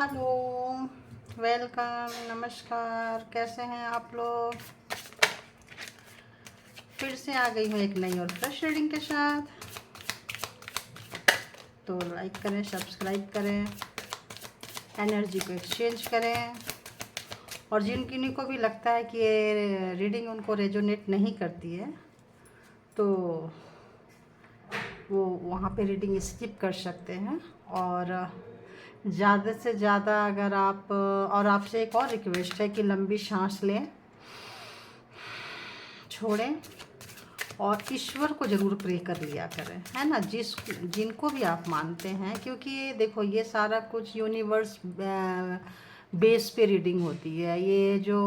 Hello, welcome, नमस्कार। कैसे हैं आप लोग? फिर से आ गई हूँ एक नई और फ्रेश रीडिंग के साथ। तो लाइक करें, सब्सक्राइब करें, एनर्जी को एक्सचेंज करें। और जिन किन्हीं को भी लगता है कि ये रीडिंग उनको रेजोनेट नहीं करती है तो वो वहाँ पे रीडिंग स्किप कर सकते हैं। और ज़्यादा से ज़्यादा अगर आप, और आपसे एक और रिक्वेस्ट है कि लंबी सांस लें, छोड़ें और ईश्वर को ज़रूर प्रे कर लिया करें, है ना, जिनको भी आप मानते हैं। क्योंकि ये देखो, ये सारा कुछ यूनिवर्स बेस पे रीडिंग होती है। ये जो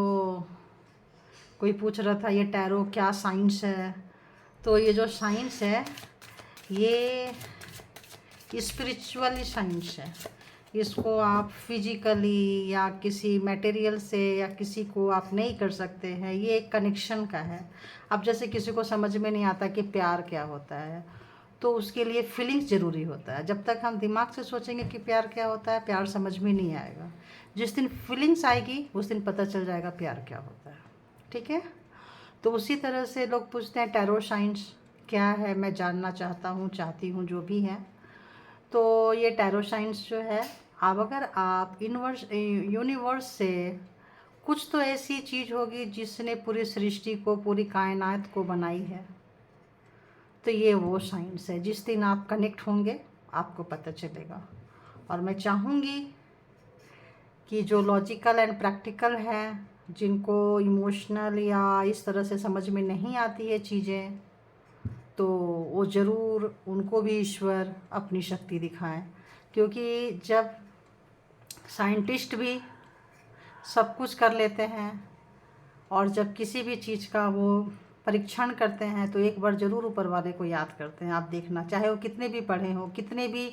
कोई पूछ रहा था ये टैरो क्या साइंस है, तो ये जो साइंस है ये स्पिरिचुअली साइंस है। इसको आप फिजिकली या किसी मटेरियल से या किसी को आप नहीं कर सकते हैं। ये एक कनेक्शन का है। अब जैसे किसी को समझ में नहीं आता कि प्यार क्या होता है, तो उसके लिए फीलिंग्स ज़रूरी होता है। जब तक हम दिमाग से सोचेंगे कि प्यार क्या होता है, प्यार समझ में नहीं आएगा। जिस दिन फीलिंग्स आएगी उस दिन पता चल जाएगा प्यार क्या होता है। ठीक है? तो उसी तरह से लोग पूछते हैं टैरो साइंस क्या है, मैं जानना चाहता हूँ, चाहती हूँ, जो भी है। तो ये टैरो साइंस जो है, अब अगर आप यूनिवर्स से कुछ तो ऐसी चीज़ होगी जिसने पूरी सृष्टि को, पूरी कायनात को बनाई है, तो ये वो साइंस है। जिस दिन आप कनेक्ट होंगे आपको पता चलेगा। और मैं चाहूँगी कि जो लॉजिकल एंड प्रैक्टिकल हैं, जिनको इमोशनल या इस तरह से समझ में नहीं आती है चीज़ें, तो वो ज़रूर उनको भी ईश्वर अपनी शक्ति दिखाएं। क्योंकि जब साइंटिस्ट भी सब कुछ कर लेते हैं और जब किसी भी चीज़ का वो परीक्षण करते हैं तो एक बार ज़रूर ऊपर वाले को याद करते हैं। आप देखना, चाहे वो कितने भी पढ़े हों, कितने भी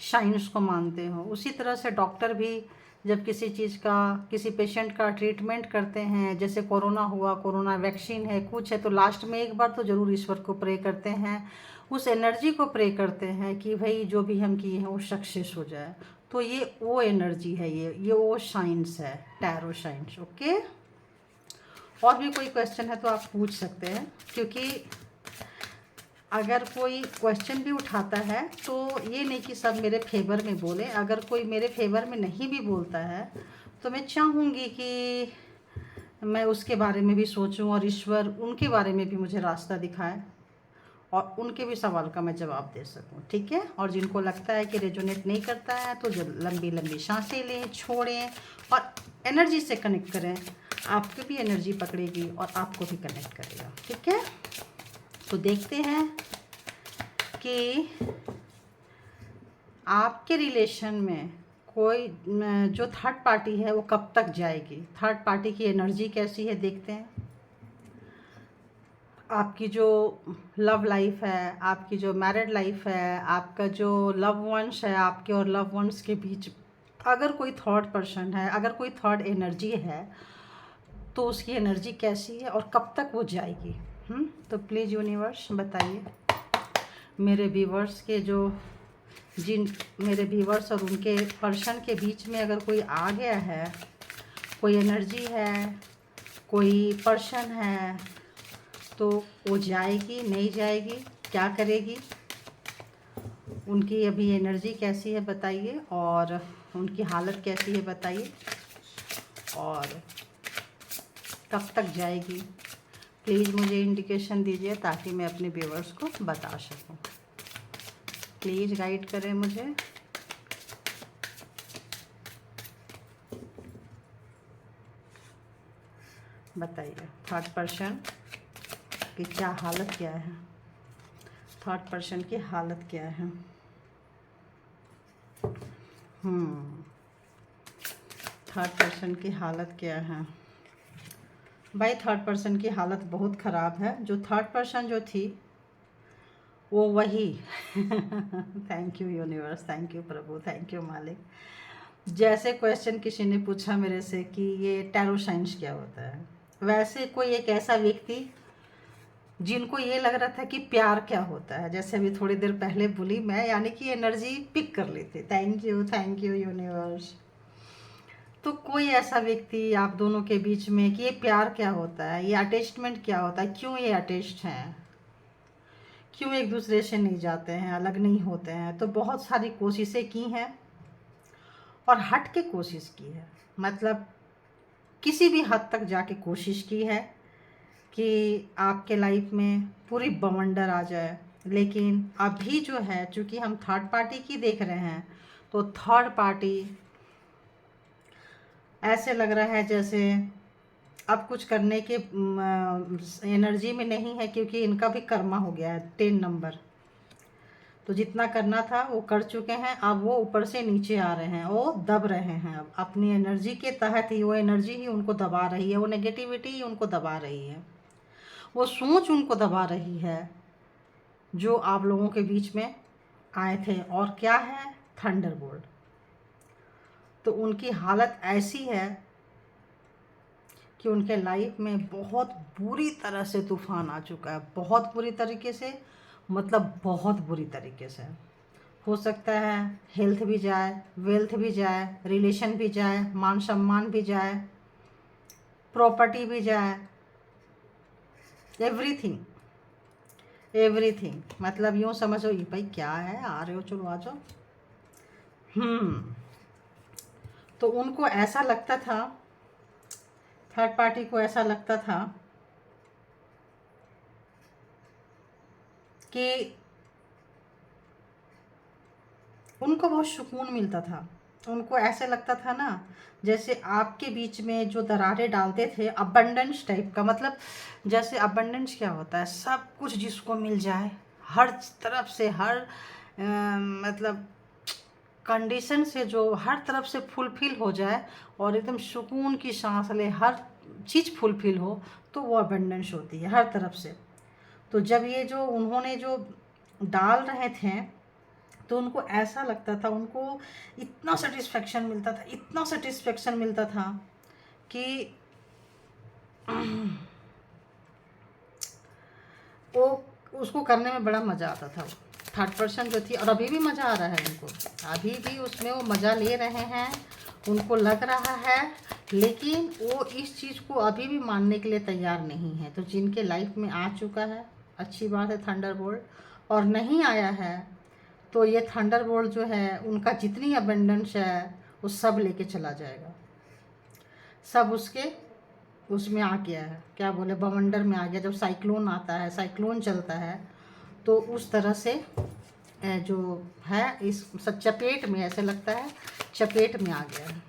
साइंस को मानते हों। उसी तरह से डॉक्टर भी जब किसी चीज़ का, किसी पेशेंट का ट्रीटमेंट करते हैं, जैसे कोरोना हुआ, कोरोना वैक्सीन है, कुछ है, तो लास्ट में एक बार तो ज़रूर ईश्वर को प्रे करते हैं, उस एनर्जी को प्रे करते हैं कि भाई जो भी हम किए हैं वो सक्सेस हो जाए। तो ये वो एनर्जी है, ये वो साइंस है, टैरो साइंस। ओके, और भी कोई क्वेश्चन है तो आप पूछ सकते हैं। क्योंकि अगर कोई क्वेश्चन भी उठाता है तो ये नहीं कि सब मेरे फेवर में बोले। अगर कोई मेरे फेवर में नहीं भी बोलता है तो मैं चाहूँगी कि मैं उसके बारे में भी सोचूं और ईश्वर उनके बारे में भी मुझे रास्ता दिखाए और उनके भी सवाल का मैं जवाब दे सकूं। ठीक है? और जिनको लगता है कि रेजोनेट नहीं करता है तो जो लंबी लंबी सांसें लें, छोड़ें और एनर्जी से कनेक्ट करें। आपको भी एनर्जी पकड़ेगी और आपको भी कनेक्ट करेगा। ठीक है? तो देखते हैं कि आपके रिलेशन में कोई जो थर्ड पार्टी है वो कब तक जाएगी। थर्ड पार्टी की एनर्जी कैसी है देखते हैं। आपकी जो लव लाइफ है, आपकी जो मैरिड लाइफ है, आपका जो लव वंस है, आपके और लव वंस के बीच अगर कोई थर्ड पर्सन है, अगर कोई थर्ड एनर्जी है, तो उसकी एनर्जी कैसी है और कब तक वो जाएगी। तो प्लीज़ यूनिवर्स बताइए मेरे व्यूवर्स के, जो जिन मेरे व्यूवर्स और उनके पर्सन के बीच में अगर कोई आ गया है, कोई एनर्जी है, कोई पर्सन है, तो वो जाएगी, नहीं जाएगी, क्या करेगी, उनकी अभी एनर्जी कैसी है बताइए और उनकी हालत कैसी है बताइए और कब तक जाएगी। प्लीज़ मुझे इंडिकेशन दीजिए ताकि मैं अपने व्यूवर्स को बता सकूं। प्लीज़ गाइड करें मुझे। बताइए थर्ड पर्सन की क्या हालत क्या है, थर्ड पर्सन की हालत क्या है। थर्ड पर्सन की हालत क्या है भाई? थर्ड पर्सन की हालत बहुत ख़राब है। जो थर्ड पर्सन जो थी वो वही thank you universe, thank you Prabhu, thank you मालिक। जैसे क्वेश्चन किसी ने पूछा मेरे से कि ये टैरो साइंस क्या होता है, वैसे कोई एक ऐसा व्यक्ति जिनको ये लग रहा था कि प्यार क्या होता है, जैसे अभी थोड़ी देर पहले बोली मैं, यानी कि एनर्जी पिक कर ली थी। Thank you universe. तो कोई ऐसा व्यक्ति आप दोनों के बीच में कि ये प्यार क्या होता है, ये अटैचमेंट क्या होता है, क्यों ये अटैच्ड हैं, क्यों एक दूसरे से नहीं जाते हैं, अलग नहीं होते हैं। तो बहुत सारी कोशिशें की हैं और हट के कोशिश की है, मतलब किसी भी हद तक जाके कोशिश की है कि आपके लाइफ में पूरी बवंडर आ जाए। लेकिन अभी जो है, चूँकि हम थर्ड पार्टी की देख रहे हैं, तो थर्ड पार्टी ऐसे लग रहा है जैसे अब कुछ करने के एनर्जी में नहीं है, क्योंकि इनका भी कर्मा हो गया है 10 नंबर। तो जितना करना था वो कर चुके हैं, अब वो ऊपर से नीचे आ रहे हैं, वो दब रहे हैं। अब अपनी एनर्जी के तहत ही वो एनर्जी ही उनको दबा रही है, वो नेगेटिविटी ही उनको दबा रही है, वो सोच उनको दबा रही है जो आप लोगों के बीच में आए थे। और क्या है, थंडरबोल्ट। तो उनकी हालत ऐसी है कि उनके लाइफ में बहुत बुरी तरह से तूफान आ चुका है, बहुत बुरी तरीके से, मतलब बहुत बुरी तरीके से। हो सकता है हेल्थ भी जाए, वेल्थ भी जाए, रिलेशन भी जाए, मान सम्मान भी जाए, प्रॉपर्टी भी जाए, एवरीथिंग एवरीथिंग। मतलब यूँ समझो, ये भाई क्या है, आ रहे हो, चलो आ जाओ। तो उनको ऐसा लगता था, थर्ड पार्टी को ऐसा लगता था कि उनको बहुत सुकून मिलता था। उनको ऐसे लगता था ना, जैसे आपके बीच में जो दरारें डालते थे, अबंडेंस टाइप का। मतलब जैसे अबंडेंस क्या होता है, सब कुछ जिसको मिल जाए, हर तरफ से, हर मतलब कंडीशन से, जो हर तरफ से फुलफिल हो जाए और एकदम सुकून की सांस ले, हर चीज़ फुलफिल हो, तो वो अबंडेंस होती है हर तरफ से। तो जब ये जो उन्होंने जो डाल रहे थे, तो उनको ऐसा लगता था, उनको इतना सेटिस्फेक्शन मिलता था, इतना सेटिस्फेक्शन मिलता था कि वो उसको करने में बड़ा मज़ा आता था। थर्ड पर्सन जो थी, और अभी भी मज़ा आ रहा है उनको, अभी भी उसमें वो मज़ा ले रहे हैं, उनको लग रहा है। लेकिन वो इस चीज़ को अभी भी मानने के लिए तैयार नहीं है। तो जिनके लाइफ में आ चुका है, अच्छी बात है थंडरबोल्ट, और नहीं आया है, तो ये थंडरबोल्ट जो है, उनका जितनी अबंडेंस है वो सब लेके चला जाएगा। सब उसके उसमें आ गया है, क्या बोले, बवंडर में आ गया। जब साइक्लोन आता है, साइक्लोन चलता है, तो उस तरह से जो है, इस चपेट में, ऐसे लगता है चपेट में आ गया है।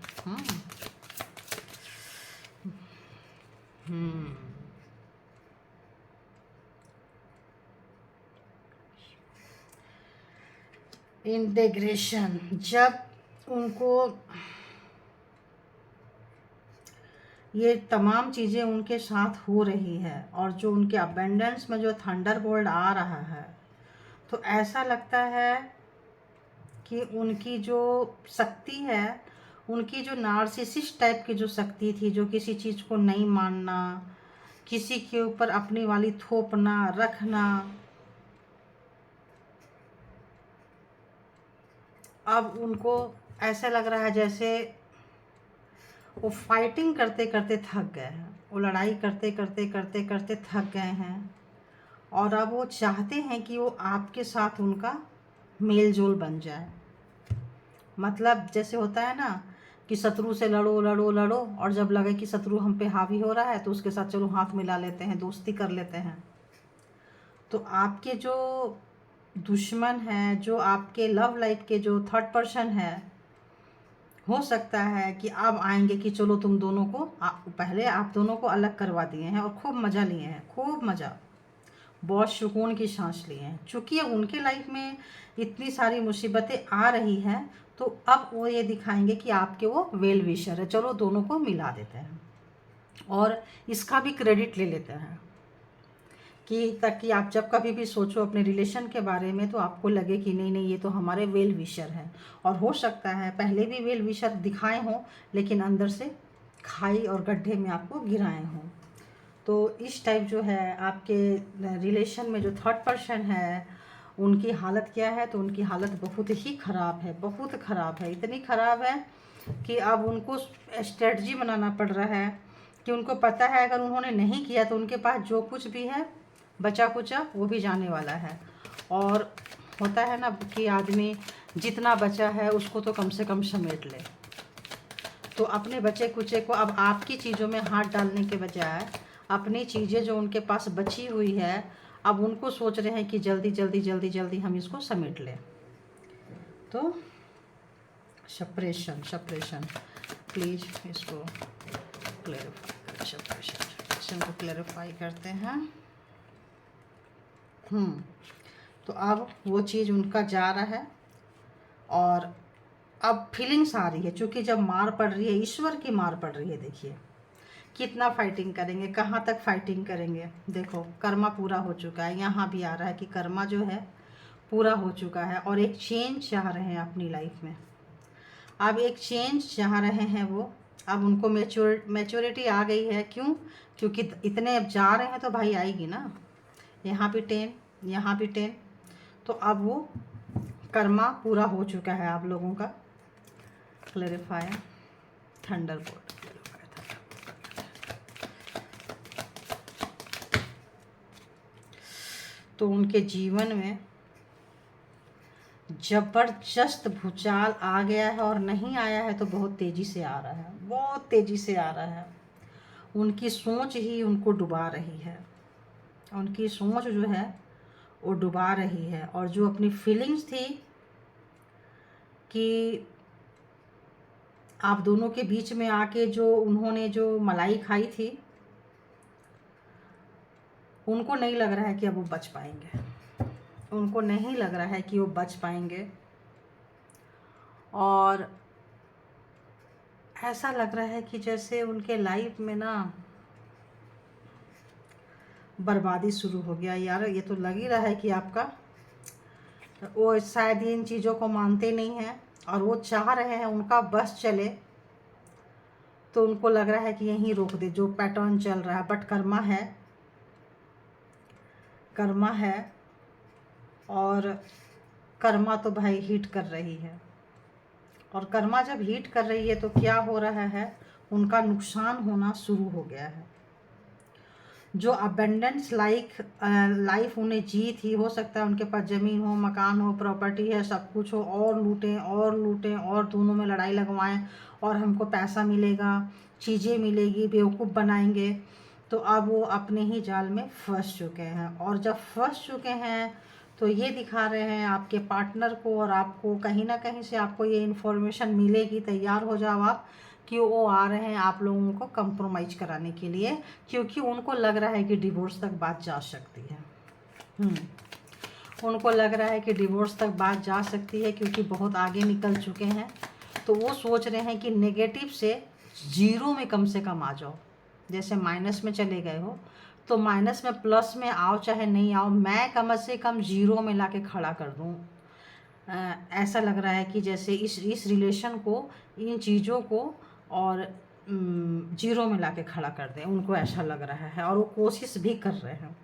इंटीग्रेशन, जब उनको ये तमाम चीज़ें उनके साथ हो रही है, और जो उनके अबेंडेंस में जो थंडरबोल्ट आ रहा है, तो ऐसा लगता है कि उनकी जो शक्ति है, उनकी जो नार्सिसिस्ट टाइप की जो शक्ति थी, जो किसी चीज़ को नहीं मानना, किसी के ऊपर अपनी वाली थोपना, रखना, अब उनको ऐसा लग रहा है जैसे वो फाइटिंग करते करते थक गए हैं, वो लड़ाई करते करते करते करते थक गए हैं, और अब वो चाहते हैं कि वो आपके साथ उनका मेल जोल बन जाए। मतलब जैसे होता है ना कि शत्रु से लड़ो लड़ो लड़ो, और जब लगे कि शत्रु हम पे हावी हो रहा है, तो उसके साथ चलो हाथ मिला लेते हैं, दोस्ती कर लेते हैं। तो आपके जो दुश्मन हैं, जो आपके लव लाइफ के जो थर्ड पर्सन है, हो सकता है कि अब आएंगे कि चलो तुम दोनों को, पहले आप दोनों को अलग करवा दिए हैं और खूब मज़ा लिए हैं, खूब मज़ा, बहुत सुकून की सांस लिए हैं। चूँकि अब उनके लाइफ में इतनी सारी मुसीबतें आ रही हैं, तो अब वो ये दिखाएंगे कि आपके वो वेल विशर है, चलो दोनों को मिला देते हैं, और इसका भी क्रेडिट ले लेते हैं कि ताकि आप जब कभी भी सोचो अपने रिलेशन के बारे में, तो आपको लगे कि नहीं नहीं, ये तो हमारे वेल विशर हैं। और हो सकता है पहले भी वेल विशर दिखाए हों, लेकिन अंदर से खाई और गड्ढे में आपको गिराए हों। तो इस टाइप जो है आपके रिलेशन में जो थर्ड पर्सन है, उनकी हालत क्या है, तो उनकी हालत बहुत ही ख़राब है, बहुत ख़राब है, इतनी ख़राब है कि अब उनको स्ट्रेटजी बनाना पड़ रहा है कि उनको पता है अगर उन्होंने नहीं किया तो उनके पास जो कुछ भी है बचा कुचा वो भी जाने वाला है। और होता है ना कि आदमी जितना बचा है उसको तो कम से कम समेट ले। तो अपने बचे कुचे को अब आपकी चीज़ों में हाथ डालने के बजाय अपनी चीज़ें जो उनके पास बची हुई है अब उनको सोच रहे हैं कि जल्दी जल्दी जल्दी जल्दी हम इसको समेट लें। तो सेपरेशन प्लीज़ इसको क्लैरिफाई, सेपरेशन को क्लैरिफाई करते हैं। तो अब वो चीज़ उनका जा रहा है और अब फीलिंग्स आ रही है, क्योंकि जब मार पड़ रही है, ईश्वर की मार पड़ रही है। देखिए कितना फाइटिंग करेंगे, कहाँ तक फाइटिंग करेंगे। देखो कर्मा पूरा हो चुका है, यहाँ भी आ रहा है कि कर्मा जो है पूरा हो चुका है और एक चेंज चाह रहे हैं अपनी लाइफ में। अब एक चेंज चाह रहे हैं वो, अब उनको मैच्योरिटी आ गई है। क्यों? क्योंकि इतने अब जा रहे हैं तो भाई आएगी ना। यहाँ भी 10, यहाँ भी 10, तो अब वो कर्मा पूरा हो चुका है आप लोगों का। क्लैरिफायर थंडरबोल्ट, तो उनके जीवन में जबरदस्त भूचाल आ गया है और नहीं आया है तो बहुत तेज़ी से आ रहा है, बहुत तेज़ी से आ रहा है। उनकी सोच ही उनको डुबा रही है, उनकी सोच जो है वो डुबा रही है। और जो अपनी फीलिंग्स थी कि आप दोनों के बीच में आके जो उन्होंने जो मलाई खाई थी, उनको नहीं लग रहा है कि अब वो बच पाएंगे, उनको नहीं लग रहा है कि वो बच पाएंगे। और ऐसा लग रहा है कि जैसे उनके लाइफ में ना बर्बादी शुरू हो गया। यार ये तो लग ही रहा है कि आपका वो शायद इन चीज़ों को मानते नहीं हैं और वो चाह रहे हैं उनका बस चले, तो उनको लग रहा है कि यहीं रोक दे जो पैटर्न चल रहा है। बट कर्मा है, कर्मा है और कर्मा तो भाई हीट कर रही है। और कर्मा जब हीट कर रही है तो क्या हो रहा है, उनका नुकसान होना शुरू हो गया है। जो अबेंडेंस लाइफ उन्हें जी थी, हो सकता है उनके पास ज़मीन हो, मकान हो, प्रॉपर्टी है, सब कुछ हो, और लूटें और लूटें और दोनों में लड़ाई लगवाएं और हमको पैसा मिलेगा, चीज़ें मिलेगी, बेवकूफ़ बनाएंगे। तो अब वो अपने ही जाल में फंस चुके हैं। और जब फंस चुके हैं तो ये दिखा रहे हैं आपके पार्टनर को और आपको, कहीं ना कहीं से आपको ये इन्फॉर्मेशन मिलेगी, तैयार हो जाओ आप, कि वो आ रहे हैं आप लोगों को कंप्रोमाइज़ कराने के लिए, क्योंकि उनको लग रहा है कि डिवोर्स तक बात जा सकती है। उनको लग रहा है कि डिवोर्स तक बात जा सकती है, क्योंकि बहुत आगे निकल चुके हैं। तो वो सोच रहे हैं कि नेगेटिव से ज़ीरो में कम से कम आ जाओ। जैसे माइनस में चले गए हो तो माइनस में प्लस में आओ, चाहे नहीं आओ, मैं कम से कम ज़ीरो में ला के खड़ा कर दूँ। ऐसा लग रहा है कि जैसे इस रिलेशन को, इन चीज़ों को और जीरो में लाके खड़ा कर दें, उनको ऐसा लग रहा है। और वो कोशिश भी कर रहे हैं,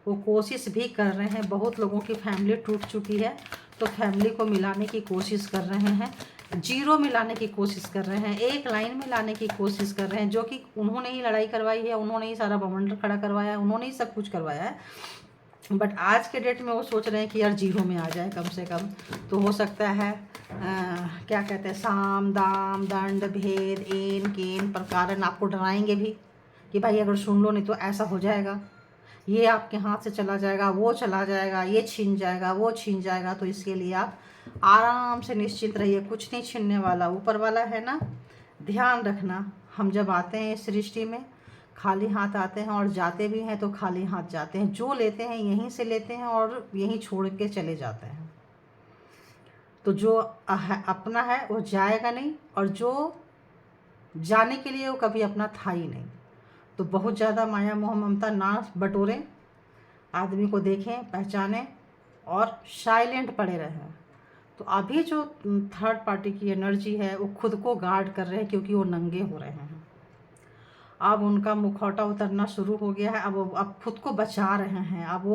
वो कोशिश भी कर रहे हैं। बहुत लोगों की फैमिली टूट चुकी है तो फैमिली को मिलाने की कोशिश कर रहे हैं, जीरो में लाने की कोशिश कर रहे हैं, एक लाइन में लाने की कोशिश कर रहे हैं। जो कि उन्होंने ही लड़ाई करवाई है, उन्होंने ही सारा बवंडर खड़ा करवाया है, उन्होंने ही सब कुछ करवाया है। बट आज के डेट में वो सोच रहे हैं कि यार जीरो में आ जाए कम से कम। तो हो सकता है क्या कहते हैं, साम दाम दंड भेद एन केन प्रकारन आपको डराएंगे भी कि भाई अगर सुन लो नहीं तो ऐसा हो जाएगा, ये आपके हाथ से चला जाएगा, वो चला जाएगा, ये छीन जाएगा, वो छीन जाएगा। तो इसके लिए आप आराम से निश्चिंत रहिए, कुछ नहीं छीनने वाला, ऊपर वाला है ना। ध्यान रखना, हम जब आते हैं इस सृष्टि में खाली हाथ आते हैं और जाते भी हैं तो खाली हाथ जाते हैं। जो लेते हैं यहीं से लेते हैं और यहीं छोड़ के चले जाते हैं। तो जो अपना है वो जाएगा नहीं, और जो जाने के लिए वो कभी अपना था ही नहीं। तो बहुत ज़्यादा माया मोह ममता ना बटोरें, आदमी को देखें, पहचानें और साइलेंट पड़े रहें। तो अभी जो थर्ड पार्टी की एनर्जी है वो खुद को गार्ड कर रहे हैं, क्योंकि वो नंगे हो रहे हैं। अब उनका मुखौटा उतरना शुरू हो गया है। अब खुद को बचा रहे हैं। अब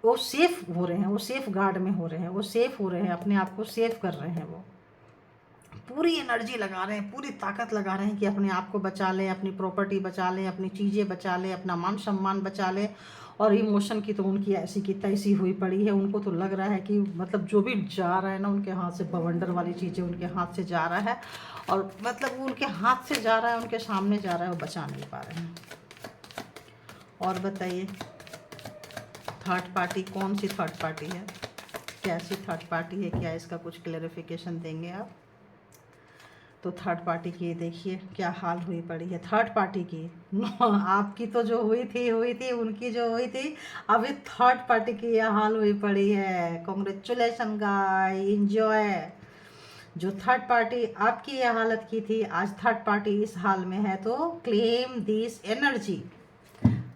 वो सेफ हो रहे हैं, वो सेफ गार्ड में हो रहे हैं, वो सेफ हो रहे हैं, अपने आप को सेफ कर रहे हैं वो। पूरी एनर्जी लगा रहे हैं, पूरी ताकत लगा रहे हैं कि अपने आप को बचा लें, अपनी प्रॉपर्टी बचा लें, अपनी चीज़ें बचा लें, अपना मान सम्मान बचा लें। और इमोशन की तो उनकी ऐसी की तैसी हुई पड़ी है। उनको तो लग रहा है कि मतलब जो भी जा रहा है ना उनके हाथ से, बवंडर वाली चीज़ें उनके हाथ से जा रहा है, और मतलब वो उनके हाथ से जा रहा है, उनके सामने जा रहा है, वो बचा नहीं पा रहे हैं। और बताइए थर्ड पार्टी कौन सी थर्ड पार्टी है, कैसी थर्ड पार्टी है, क्या इसका कुछ क्लैरिफिकेशन देंगे आप? तो थर्ड पार्टी की देखिए क्या हाल हुई पड़ी है थर्ड पार्टी की। आपकी तो जो हुई थी, उनकी जो हुई थी, अभी थर्ड पार्टी की यह हाल हुई पड़ी है। Congratulation guys, enjoy. जो थर्ड पार्टी आपकी यह हालत की थी, आज थर्ड पार्टी इस हाल में है। तो क्लेम दिस एनर्जी,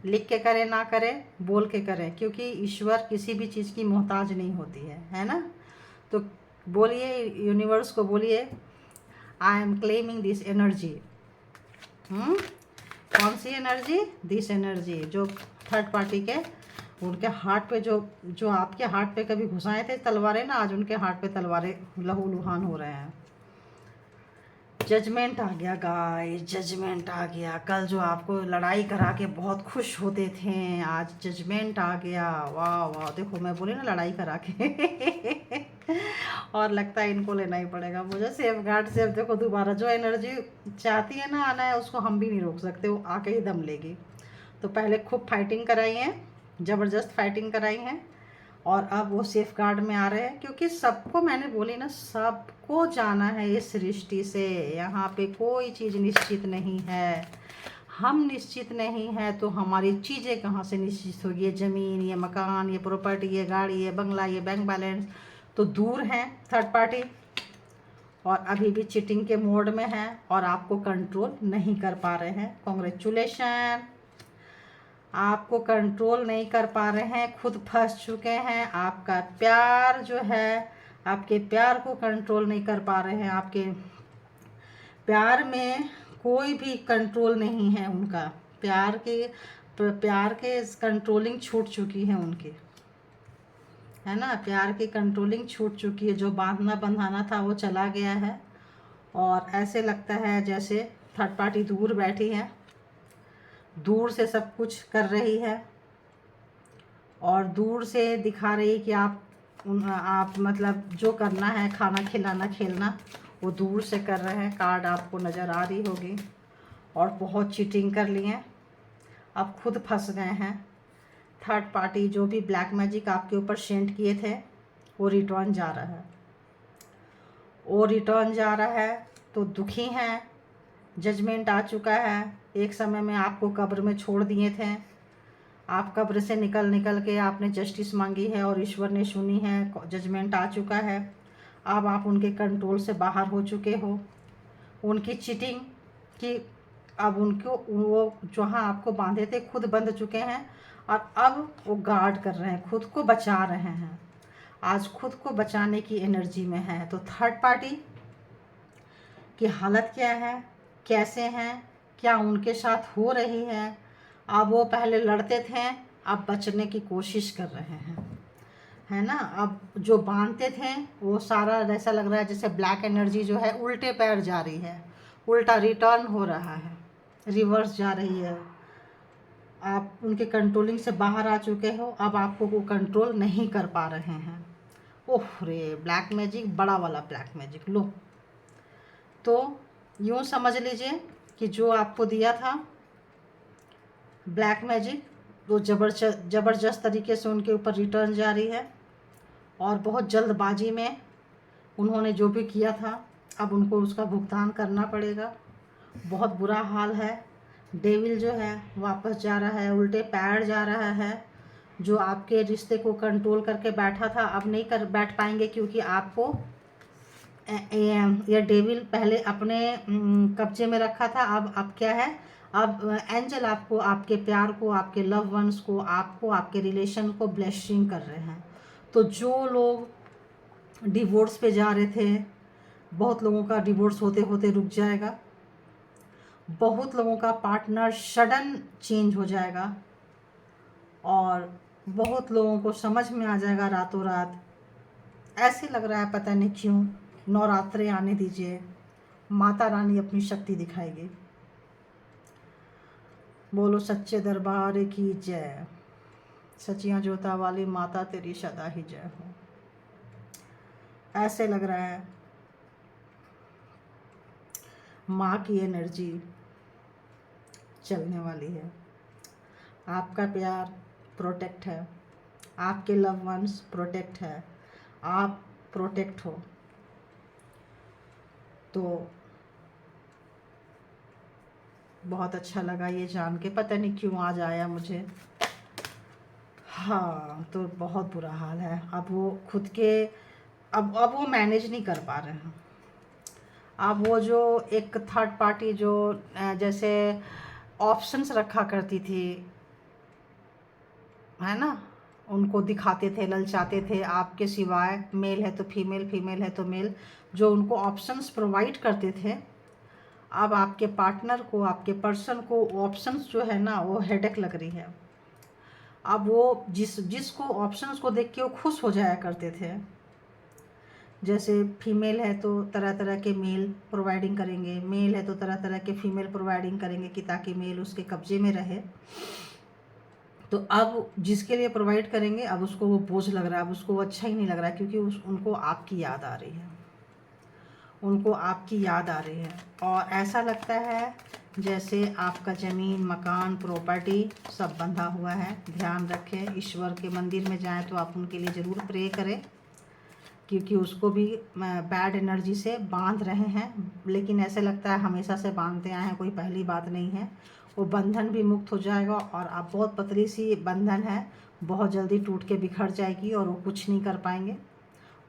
लिख के करे ना करे, बोल के करे, क्योंकि ईश्वर किसी भी चीज़ की मोहताज नहीं होती है ना। तो बोलिए यूनिवर्स को, बोलिए I am claiming this energy. कौन सी एनर्जी? दिस एनर्जी जो थर्ड पार्टी के उनके हार्ट पे, जो आपके हार्ट पे कभी घुसाए थे तलवारें ना, आज उनके हार्ट पे तलवारें लहूलुहान हो रहे हैं। जजमेंट आ गया गाइस, जजमेंट आ गया। कल जो आपको लड़ाई करा के बहुत खुश होते थे, आज जजमेंट आ गया। वाह वाह, देखो मैं बोली ना लड़ाई करा के। और लगता है इनको लेना ही पड़ेगा मुझे सेफ गार्ड से। अब देखो दोबारा जो एनर्जी चाहती है ना आना है, उसको हम भी नहीं रोक सकते, वो आके ही दम लेगी। तो पहले खूब फाइटिंग कराई है, ज़बरदस्त फाइटिंग कराई है, और अब वो सेफ गार्ड में आ रहे हैं। क्योंकि सबको, मैंने बोली ना, सबको जाना है इस सृष्टि से। यहाँ पे कोई चीज़ निश्चित नहीं है। हम निश्चित नहीं है तो हमारी चीज़ें कहाँ से निश्चित होगी? ये ज़मीन, ये मकान, ये प्रॉपर्टी, ये गाड़ी, ये बंगला, ये बैंक बैलेंस तो दूर हैं थर्ड पार्टी, और अभी भी चीटिंग के मोड में है, और आपको कंट्रोल नहीं कर पा रहे हैं। कॉन्ग्रेचुलेशन, आपको कंट्रोल नहीं कर पा रहे हैं, खुद फंस चुके हैं। आपका प्यार जो है, आपके प्यार को कंट्रोल नहीं कर पा रहे हैं। आपके प्यार में कोई भी कंट्रोल नहीं है उनका। प्यार के कंट्रोलिंग छूट चुकी है उनकी, है ना। प्यार की कंट्रोलिंग छूट चुकी है। जो बांधना बंधाना था वो चला गया है, और ऐसे लगता है जैसे थर्ड पार्टी दूर बैठी है, दूर से सब कुछ कर रही है, और दूर से दिखा रही कि आप मतलब जो करना है, खाना खिलाना खेलना, वो दूर से कर रहे हैं। कार्ड आपको नज़र आ रही होगी, और बहुत चीटिंग कर लिए हैं, अब खुद फंस गए हैं। थर्ड पार्टी जो भी ब्लैक मैजिक आपके ऊपर सेंड किए थे, वो रिटर्न जा रहा है, वो रिटर्न जा रहा है। तो दुखी हैं, जजमेंट आ चुका है। एक समय में आपको कब्र में छोड़ दिए थे, आप कब्र से निकल के आपने जस्टिस मांगी है, और ईश्वर ने सुनी है, जजमेंट आ चुका है। अब आप उनके कंट्रोल से बाहर हो चुके हो। उनकी चीटिंग की, अब उनको, वो जहाँ आपको बांधे थे खुद बंध चुके हैं, और अब वो गार्ड कर रहे हैं, खुद को बचा रहे हैं। आज खुद को बचाने की एनर्जी में है। तो थर्ड पार्टी की हालत क्या है, कैसे हैं, क्या उनके साथ हो रही है? अब वो पहले लड़ते थे, अब बचने की कोशिश कर रहे हैं, है ना। अब जो बांधते थे वो सारा ऐसा लग रहा है जैसे ब्लैक एनर्जी जो है उल्टे पैर जा रही है, उल्टा रिटर्न हो रहा है, रिवर्स जा रही है। आप उनके कंट्रोलिंग से बाहर आ चुके हो, अब आपको वो कंट्रोल नहीं कर पा रहे हैं। ओह रे, ब्लैक मैजिक, बड़ा वाला ब्लैक मैजिक लो। तो यूँ समझ लीजिए कि जो आपको दिया था ब्लैक मैजिक, वो ज़बरदस्त तरीके से उनके ऊपर रिटर्न जारी है, और बहुत जल्दबाजी में उन्होंने जो भी किया था, अब उनको उसका भुगतान करना पड़ेगा। बहुत बुरा हाल है। डेविल जो है वापस जा रहा है, उल्टे पैर जा रहा है। जो आपके रिश्ते को कंट्रोल करके बैठा था, अब नहीं कर बैठ पाएंगे, क्योंकि आपको ये डेविल पहले अपने कब्जे में रखा था। अब क्या है, अब एंजल आपको, आपके प्यार को, आपके लव वंस को, आपको, आपके रिलेशन को ब्लेसिंग कर रहे हैं। तो जो लोग डिवोर्स पे जा रहे थे, बहुत लोगों का डिवोर्स होते होते रुक जाएगा। बहुत लोगों का पार्टनर सडन चेंज हो जाएगा, और बहुत लोगों को समझ में आ जाएगा रातों रात। ऐसे लग रहा है पता नहीं क्यों, नवरात्रे आने दीजिए, माता रानी अपनी शक्ति दिखाएगी। बोलो सच्चे दरबार की जय। सचियां जोता वाली माता तेरी सदा ही जय हो। ऐसे लग रहा है माँ की एनर्जी चलने वाली है। आपका प्यार प्रोटेक्ट है, आपके लव वंस प्रोटेक्ट है, आप प्रोटेक्ट हो। तो बहुत अच्छा लगा ये जान के, पता नहीं क्यों आज आया मुझे। हाँ, तो बहुत बुरा हाल है। अब वो खुद के अब वो मैनेज नहीं कर पा रहे हैं। अब वो जो एक थर्ड पार्टी जो जैसे ऑप्शंस रखा करती थी, है ना, उनको दिखाते थे, ललचाते थे, आपके सिवाय मेल है तो फीमेल, फीमेल है तो मेल, जो उनको ऑप्शंस प्रोवाइड करते थे, अब आपके पार्टनर को, आपके पर्सन को ऑप्शंस जो है ना वो हेडेक लग रही है। अब वो जिसको ऑप्शंस को देख के वो खुश हो जाया करते थे, जैसे फीमेल है तो तरह तरह के मेल प्रोवाइडिंग करेंगे, मेल है तो तरह तरह के फीमेल प्रोवाइडिंग करेंगे कि ताकि मेल उसके कब्जे में रहे। तो अब जिसके लिए प्रोवाइड करेंगे अब उसको वो बोझ लग रहा है, अब उसको वो अच्छा ही नहीं लग रहा है, क्योंकि उनको आपकी याद आ रही है, उनको आपकी याद आ रही है। और ऐसा लगता है जैसे आपका ज़मीन, मकान, प्रॉपर्टी सब बंधा हुआ है। ध्यान रखें, ईश्वर के मंदिर में जाएं तो आप उनके लिए ज़रूर प्रे करें, क्योंकि उसको भी बैड एनर्जी से बांध रहे हैं। लेकिन ऐसे लगता है हमेशा से बांधते आए हैं, कोई पहली बात नहीं है। वो बंधन भी मुक्त हो जाएगा और आप बहुत पतली सी बंधन है, बहुत जल्दी टूट के बिखर जाएगी और वो कुछ नहीं कर पाएंगे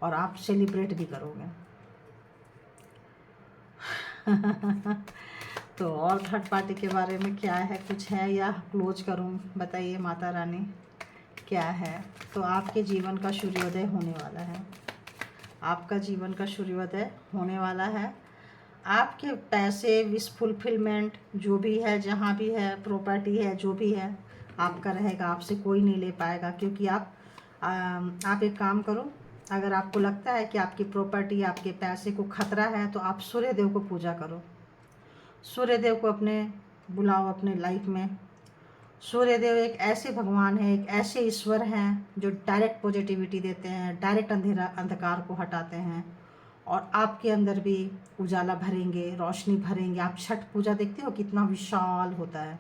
और आप सेलिब्रेट भी करोगे। तो और थर्ड पार्टी के बारे में क्या है, कुछ है या क्लोज करूं? बताइए माता रानी क्या है। तो आपके जीवन का सूर्योदय होने वाला है, आपका जीवन का सूर्योदय होने वाला है। आपके पैसे, विश फुलफिलमेंट जो भी है, जहाँ भी है, प्रॉपर्टी है, जो भी है आपका रहेगा, आपसे कोई नहीं ले पाएगा। क्योंकि आप एक काम करो, अगर आपको लगता है कि आपकी प्रॉपर्टी, आपके पैसे को खतरा है, तो आप सूर्य देव को पूजा करो। सूर्य देव को अपने बुलाओ अपने लाइफ में। सूर्य देव एक ऐसे भगवान है, एक ऐसे ईश्वर हैं जो डायरेक्ट पॉजिटिविटी देते हैं, डायरेक्ट अंधकार को हटाते हैं और आपके अंदर भी उजाला भरेंगे, रोशनी भरेंगे। आप छठ पूजा देखते हो कितना विशाल होता है,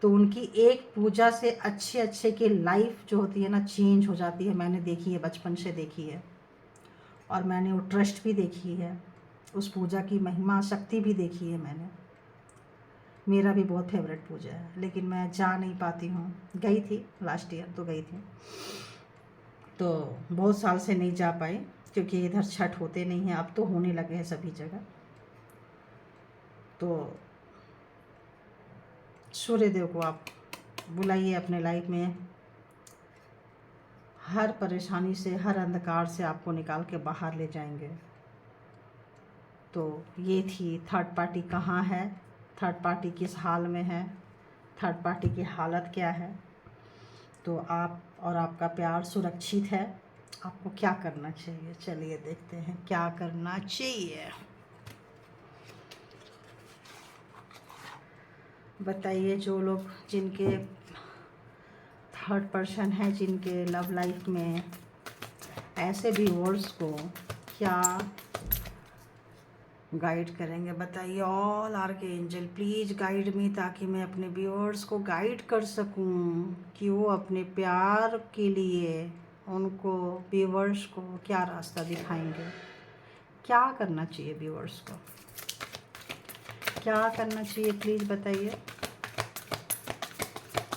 तो उनकी एक पूजा से अच्छे अच्छे की लाइफ जो होती है ना चेंज हो जाती है। मैंने देखी है, बचपन से देखी है और मैंने वो ट्रस्ट भी देखी है, उस पूजा की महिमा शक्ति भी देखी है मैंने। मेरा भी बहुत फेवरेट पूजा है, लेकिन मैं जा नहीं पाती हूँ। गई थी लास्ट ईयर तो गई थी, तो बहुत साल से नहीं जा पाई क्योंकि इधर छठ होते नहीं हैं। अब तो होने लगे हैं सभी जगह। तो सूर्य देव को आप बुलाइए अपने लाइफ में, हर परेशानी से, हर अंधकार से आपको निकाल के बाहर ले जाएंगे। तो ये थी थर्ड पार्टी कहाँ है, थर्ड पार्टी किस हाल में है, थर्ड पार्टी की हालत क्या है। तो आप और आपका प्यार सुरक्षित है। आपको क्या करना चाहिए, चलिए देखते हैं क्या करना चाहिए। बताइए, जो लोग जिनके थर्ड पर्सन है, जिनके लव लाइफ में ऐसे व्यूअर्स को क्या गाइड करेंगे, बताइए। All archangel please guide me, ताकि मैं अपने व्यूअर्स को गाइड कर सकूं कि वो अपने प्यार के लिए उनको, व्यूअर्स को क्या रास्ता दिखाएंगे। क्या करना चाहिए व्यूअर्स को, क्या करना चाहिए, प्लीज़ बताइए।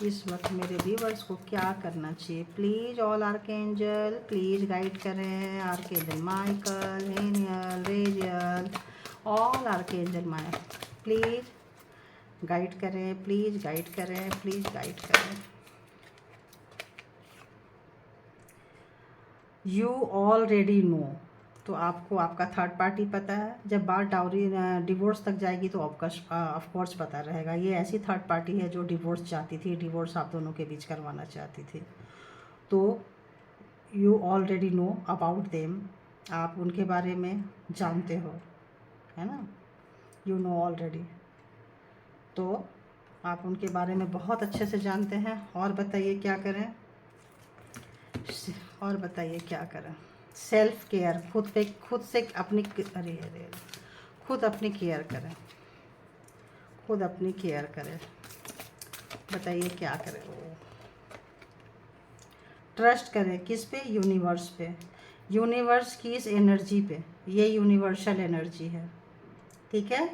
इस वक्त मेरे व्यूअर्स को क्या करना चाहिए, please all archangel please guide करें। Archangel Michael, Haniel, Raziel, all archangel Michael please guide करें, प्लीज़ गाइड करें, प्लीज़ गाइड करें। यू ऑलरेडी नो, तो आपको आपका थर्ड पार्टी पता है। जब बात डाउरी डिवोर्स तक जाएगी तो आपका ऑफकोर्स पता रहेगा। ये ऐसी थर्ड पार्टी है जो डिवोर्स चाहती थी, डिवोर्स आप दोनों के बीच करवाना चाहती थी। तो you already know about them, आप उनके बारे में जानते हो। है ना, यू नो ऑलरेडी। तो आप उनके बारे में बहुत अच्छे से जानते हैं। और बताइए क्या करें, और बताइए क्या करें। सेल्फ केयर, खुद से अपनी, अरे खुद अपनी केयर करें, खुद अपनी केयर करें। बताइए क्या करें। ट्रस्ट करें किस पे, यूनिवर्स पे, यूनिवर्स की इस एनर्जी पे। ये यूनिवर्सल एनर्जी है, ठीक है।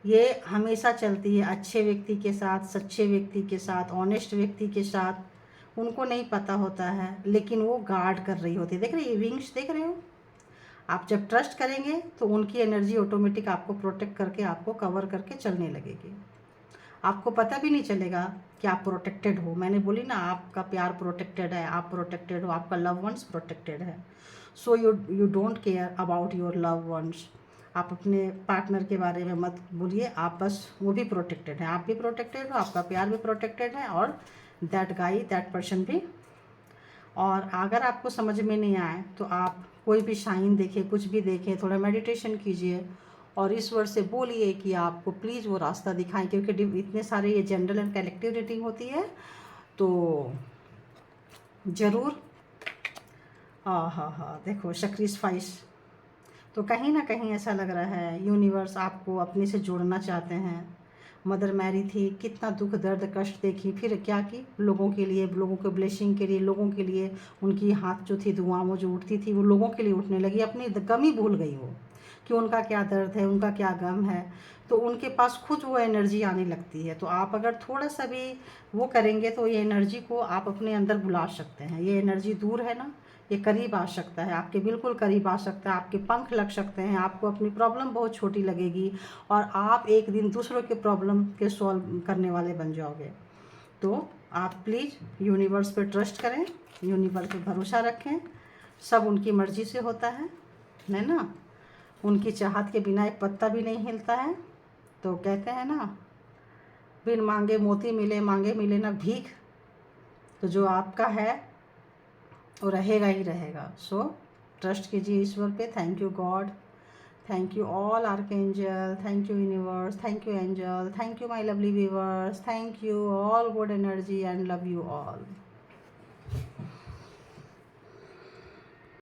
ये हमेशा चलती है अच्छे व्यक्ति के साथ, सच्चे व्यक्ति के साथ, ऑनेस्ट व्यक्ति के साथ। उनको नहीं पता होता है लेकिन वो गार्ड कर रही होती है। देख रहे हैं विंग्स, देख रहे हो। आप जब ट्रस्ट करेंगे तो उनकी एनर्जी ऑटोमेटिक आपको प्रोटेक्ट करके, आपको कवर करके चलने लगेगी। आपको पता भी नहीं चलेगा कि आप प्रोटेक्टेड हो। मैंने बोली ना, आपका प्यार प्रोटेक्टेड है, आप प्रोटेक्टेड हो, आपका लव वंस प्रोटेक्टेड है। So you don't care about your loved ones. आप अपने पार्टनर के बारे में मत बोलिए, आप बस, वो भी प्रोटेक्टेड है, आप भी प्रोटेक्टेड हो, आपका प्यार भी प्रोटेक्टेड है, और दैट गाई, दैट पर्सन भी। और अगर आपको समझ में नहीं आए तो आप कोई भी साइन देखें, कुछ भी देखें, थोड़ा मेडिटेशन कीजिए और ईश्वर से बोलिए कि आपको प्लीज़ वो रास्ता दिखाएं। क्योंकि इतने सारे ये जनरल एंड कलेक्टिव रीडिंग होती है, तो ज़रूर। हाँ, देखो सेक्रीफाइस, तो कहीं ना कहीं ऐसा लग रहा है यूनिवर्स आपको अपने से जोड़ना चाहते हैं। मदर मैरी थी, कितना दुख दर्द कष्ट देखी, फिर क्या की, लोगों के लिए, लोगों के ब्लेसिंग के लिए, लोगों के लिए। उनकी हाथ जो थी, दुआ वो जो उठती थी, वो लोगों के लिए उठने लगी। अपनी गम ही भूल गई वो, कि उनका क्या दर्द है, उनका क्या गम है। तो उनके पास खुद वो एनर्जी आने लगती है। तो आप अगर थोड़ा सा भी वो करेंगे तो ये एनर्जी को आप अपने अंदर बुला सकते हैं। ये एनर्जी दूर है ना, ये करीब आ सकता है, आपके बिल्कुल करीब आ सकता है, आपके पंख लग सकते हैं। आपको अपनी प्रॉब्लम बहुत छोटी लगेगी और आप एक दिन दूसरों के प्रॉब्लम के सॉल्व करने वाले बन जाओगे। तो आप प्लीज़ यूनिवर्स पे ट्रस्ट करें, यूनिवर्स पे भरोसा रखें। सब उनकी मर्ज़ी से होता है ना। उनकी चाहत के बिना एक पत्ता भी नहीं हिलता है। तो कहते हैं ना, बिन मांगे मोती मिले, मांगे मिले ना भीख। तो जो आपका है वो रहेगा ही रहेगा। सो ट्रस्ट कीजिए ईश्वर पे। Thank you God, thank you all archangel, thank you universe, thank you angel, thank you my lovely viewers, thank you all good energy and love you all.